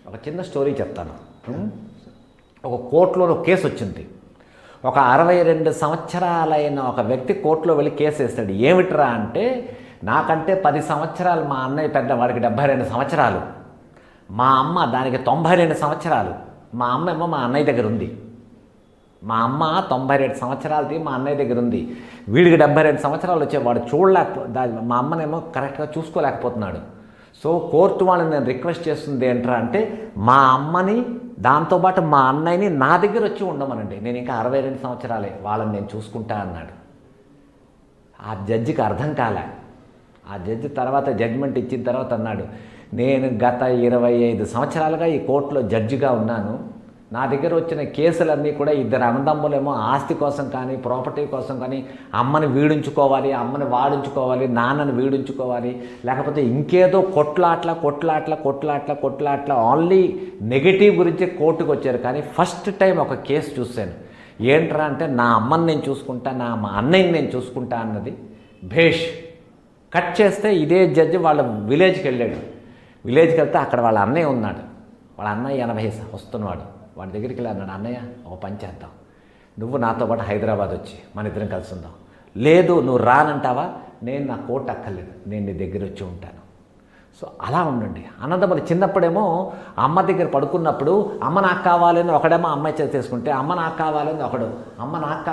ఒక చిన్న స్టోరీ చెప్తాను. ఒక కోర్టులో ఒక కేసు వచ్చింది. ఒక 62 సంవత్సరాలైన ఒక వ్యక్తి కోర్టులో వెళ్ళి కేసు వేస్తాడు. ఏమిట్రా అంటే, నాకంటే 10 సంవత్సరాలు మా అన్నయ్య పెద్ద, వాడికి 72 సంవత్సరాలు, మా అమ్మ దానికి 92 సంవత్సరాలు. మా అమ్మ ఏమో మా అన్నయ్య దగ్గర ఉంది. మా అమ్మ 92 సంవత్సరాలది మా అన్నయ్య దగ్గర ఉంది. వీడికి 72 సంవత్సరాలు వచ్చే, వాడు మా అమ్మనేమో కరెక్ట్గా చూసుకోలేకపోతున్నాడు. సో కోర్టు వాళ్ళని నేను రిక్వెస్ట్ చేస్తుంది ఏంట్రా అంటే, మా అమ్మని దాంతోపాటు మా అన్నయ్యని నా దగ్గర వచ్చి ఉండమనండి, నేను ఇంకా 62 సంవత్సరాలే, వాళ్ళని నేను చూసుకుంటా అన్నాడు. ఆ జడ్జికి అర్థం కాలే. ఆ జడ్జి తర్వాత జడ్జిమెంట్ ఇచ్చిన తర్వాత అన్నాడు, నేను గత 25 సంవత్సరాలుగా ఈ కోర్టులో జడ్జిగా ఉన్నాను. నా దగ్గర వచ్చిన కేసులన్నీ కూడా ఇద్దరు అన్నదమ్ములేమో ఆస్తి కోసం కానీ ప్రాపర్టీ కోసం కానీ అమ్మని వీడించుకోవాలి, అమ్మని వాడించుకోవాలి, నాన్నని వీడించుకోవాలి, లేకపోతే ఇంకేదో కొట్లాట్ల ఓన్లీ నెగిటివ్ గురించి కోర్టుకు వచ్చారు. కానీ ఫస్ట్ టైం ఒక కేసు చూశాను. ఏంట్రా అంటే, నా అమ్మని నేను చూసుకుంటా, మా అన్నయ్యని నేను చూసుకుంటా అన్నది భేష్. కట్ చేస్తే ఇదే జడ్జి వాళ్ళ విలేజ్కి వెళ్ళాడు. విలేజ్కి వెళ్తే అక్కడ వాళ్ళ అన్నయ్య ఉన్నాడు. వాళ్ళ అన్నయ్య 80 వస్తున్నాడు. వాడి దగ్గరికి వెళ్ళి అన్నాడు, అన్నయ్య ఒక పని చేద్దాం, నువ్వు నాతో పాటు హైదరాబాద్ వచ్చి మన ఇద్దరం కలిసి ఉందాం. లేదు నువ్వు రానంటావా, నేను నా కోర్టు అక్కర్లేదు, నేను నీ దగ్గర వచ్చి ఉంటాను. సో అలా ఉండండి అన్నదమ్ములు. చిన్నప్పుడేమో అమ్మ దగ్గర పడుకున్నప్పుడు అమ్మ నాకు కావాలని ఒకడేమో అమ్మాయి చేసుకుంటే, అమ్మ నాకు కావాలని ఒకడు, అమ్మ నాకు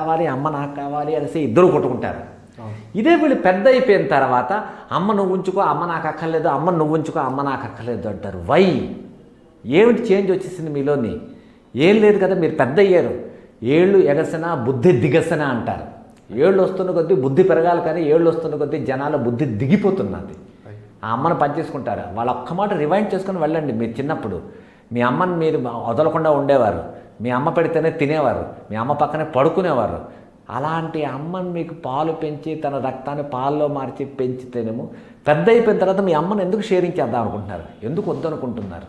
కావాలి అనేసి ఇద్దరు కొట్టుకుంటారు. ఇదే వీళ్ళు పెద్ద అయిపోయిన తర్వాత అమ్మ నువ్వు ఉంచుకో, అమ్మ నాకు అక్కర్లేదు, అమ్మ నువ్వు ఉంచుకో, అమ్మ నాకు అక్కర్లేదు అంటారు. వై? ఏమిటి చేంజ్ వచ్చేసింది మీలోని? ఏం లేదు కదా, మీరు పెద్ద అయ్యారు. ఏళ్ళు ఎగసన బుద్ధి దిగసన అంటారు. ఏళ్ళు వస్తున్న కొద్దీ బుద్ధి పెరగాలి, కానీ ఏళ్ళు వస్తున్న కొద్దీ జనాల బుద్ధి దిగిపోతున్నది. ఆ అమ్మను పనిచేసుకుంటారు. వాళ్ళ ఒక్క మాట రివైండ్ చేసుకుని వెళ్ళండి. మీరు చిన్నప్పుడు మీ అమ్మని మీరు వదలకుండా ఉండేవారు, మీ అమ్మ పెడితేనే తినేవారు, మీ అమ్మ పక్కనే పడుకునేవారు. అలాంటి అమ్మని మీకు పాలు పెంచి తన రక్తాన్ని పాల్లో మార్చి పెంచితేనేమో పెద్ద అయిపోయిన తర్వాత మీ అమ్మను ఎందుకు షేరింగ్ చేద్దాం అనుకుంటున్నారు, ఎందుకు వద్దనుకుంటున్నారు?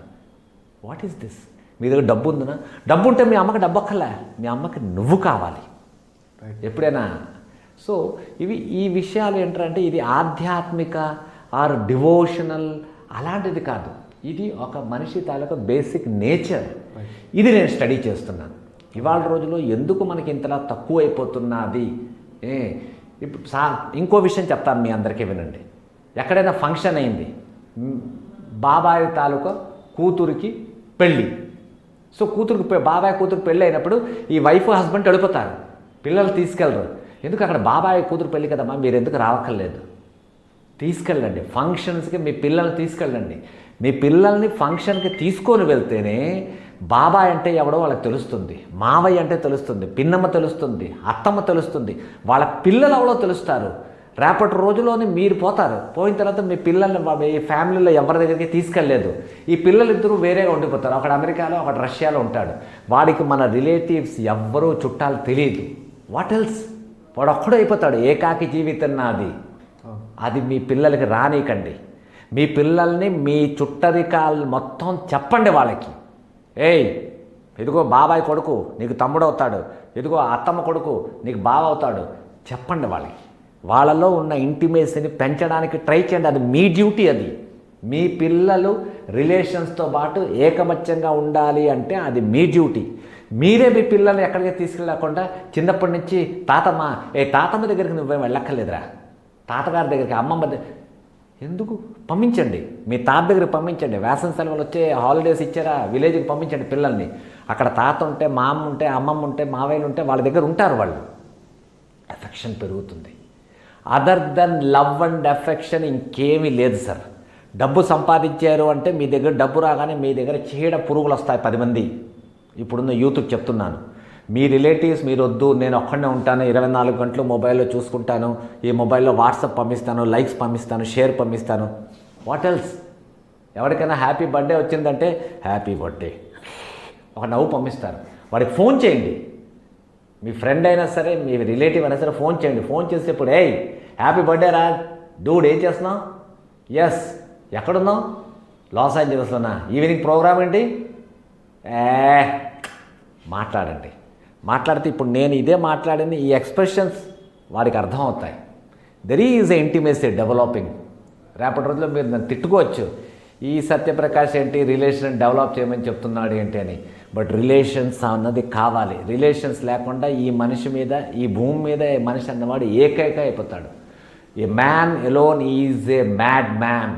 What is this? మీ దగ్గర డబ్బు ఉందనా? డబ్బు ఉంటే మీ అమ్మకి డబ్బు అక్కర్లే, మీ అమ్మకి నువ్వు కావాలి ఎప్పుడైనా. సో ఈ విషయాలు ఏంటంటే, ఇది ఆధ్యాత్మిక ఆర్ డివోషనల్ అలాంటిది కాదు. ఇది ఒక మనిషి తాలూకా బేసిక్ నేచర్. ఇది నేను స్టడీ చేస్తున్నాను. ఇవాళ రోజులో ఎందుకు మనకి ఇంతలా తక్కువ అయిపోతున్నది? ఇప్పుడు ఇంకో విషయం చెప్తాను మీ అందరికీ, వినండి. ఎక్కడైనా ఫంక్షన్ అయింది, బాబాయ్ తాలూకా కూతురికి పెళ్ళి. సో బాబాయ్ కూతురు పెళ్ళి అయినప్పుడు ఈ వైఫ్ హస్బెండ్ వెళ్ళిపోతారు, పిల్లలు తీసుకెళ్ళరు. ఎందుకు? అక్కడ బాబాయ్ కూతురు పెళ్ళి కదమ్మా, మీరు ఎందుకు రావక్కర్లేదు, తీసుకెళ్ళండి ఫంక్షన్స్కి, మీ పిల్లల్ని తీసుకెళ్ళండి. మీ పిల్లల్ని ఫంక్షన్కి తీసుకొని వెళ్తేనే బాబాయ్ అంటే ఎవడో వాళ్ళకి తెలుస్తుంది, మావయ్య అంటే తెలుస్తుంది, పిన్నమ్మ తెలుస్తుంది, అత్తమ్మ తెలుస్తుంది, వాళ్ళ పిల్లలు ఎవడో తెలుస్తారు. రేపటి రోజులోనే మీరు పోతారు. పోయిన తర్వాత మీ పిల్లల్ని ఈ ఫ్యామిలీలో ఎవరి దగ్గరికి తీసుకెళ్ళలేదు. ఈ పిల్లలిద్దరూ వేరేగా ఉండిపోతారు. ఒకడు అమెరికాలో, ఒకడు రష్యాలో ఉంటాడు. వాడికి మన రిలేటివ్స్ ఎవ్వరూ చుట్టాలు తెలియదు. What else? వాడు ఒక్కడో అయిపోతాడు. ఏకాకి జీవితం నాది. అది మీ పిల్లలకి రానీకండి. మీ పిల్లల్ని మీ చుట్టరికాలు మొత్తం చెప్పండి వాళ్ళకి. ఏయ్, ఇదిగో బాబాయ్ కొడుకు నీకు తమ్ముడు అవుతాడు, ఇదిగో అత్తమ్మ కొడుకు నీకు బావ అవుతాడు, చెప్పండి వాళ్ళకి. వాళ్ళలో ఉన్న ఇంటిమేసీని పెంచడానికి ట్రై చేయండి. అది మీ డ్యూటీ. అది మీ పిల్లలు రిలేషన్స్తో పాటు ఏకమత్యంగా ఉండాలి అంటే అది మీ డ్యూటీ. మీరే మీ పిల్లల్ని ఎక్కడికి తీసుకెళ్ళకుండా చిన్నప్పటి నుంచి తాతమ్మ దగ్గరికి నువ్వేం వెళ్ళక్కర్లేదురా, తాతగారి దగ్గరికి, అమ్మమ్మ ఎందుకు పంపించండి, మీ తాత దగ్గరికి పంపించండి. వేసవి సెలవులు వచ్చే హాలిడేస్ ఇచ్చారా, విలేజ్కి పంపించండి పిల్లల్ని. అక్కడ తాత ఉంటే, మా అమ్మ ఉంటే, అమ్మమ్మ ఉంటే, మావయ్యలు ఉంటే వాళ్ళ దగ్గర ఉంటారు. వాళ్ళు ఎఫెక్షన్ పెరుగుతుంది. Other than love and affection ఇంకేమీ లేదు సార్. డబ్బు సంపాదించారు అంటే మీ దగ్గర డబ్బు రాగానే మీ దగ్గర చీడ పురుగులు వస్తాయి 10 మంది. ఇప్పుడున్న యూత్కి చెప్తున్నాను, మీ రిలేటివ్స్ మీరు వద్దు, నేను ఒక్కడనే ఉంటాను, 24 గంటలు మొబైల్లో చూసుకుంటాను, ఈ మొబైల్లో వాట్సాప్ పంపిస్తాను, లైక్స్ పంపిస్తాను, షేర్ పంపిస్తాను. What else? ఎవరికైనా హ్యాపీ బర్త్డే వచ్చిందంటే హ్యాపీ బర్త్డే ఒక నవ్వు పంపిస్తారు. వాడికి ఫోన్ చేయండి. మీ ఫ్రెండ్ అయినా సరే, మీ రిలేటివ్ అయినా సరే ఫోన్ చేయండి. ఫోన్ చేసేప్పుడు, ఏయ్ హ్యాపీ బర్త్డే రా డూడ్, ఏం చేస్తున్నావు? ఎస్, ఎక్కడున్నావు? లాస్ ఏంజలస్లోనా? ఈవినింగ్ ప్రోగ్రామ్ ఏంటి? మాట్లాడండి. మాట్లాడితే ఇప్పుడు నేను ఇదే మాట్లాడింది, ఈ ఎక్స్ప్రెషన్స్ వారికి అర్థం అవుతాయి. There is a intimacy developing. రేపటి రోజుల్లో మీరు నన్ను తిట్టుకోవచ్చు, ఈ సత్యప్రకాష్ ఏంటి రిలేషన్ డెవలప్ చేయమని చెప్తున్నాడు ఏంటి అని. బట్ రిలేషన్స్ అన్నది కావాలి. రిలేషన్స్ లేకుండా ఈ మనిషి మీద, ఈ భూమి మీద ఈ మనిషి అన్నవాడు ఏకైక అయిపోతాడు. A man alone is a mad man.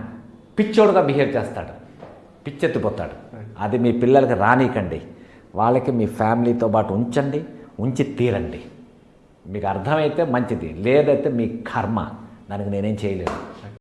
పిచ్చోడుగా బిహేవ్ చేస్తాడు, పిచ్చెత్తిపోతాడు. అది మీ పిల్లలకి రానీకండి. వాళ్ళకి మీ ఫ్యామిలీతో పాటు ఉంచండి, ఉంచి తీరండి. మీకు అర్థమైతే మంచిది, లేదైతే మీ కర్మ, దానికి నేనేం చేయలేను.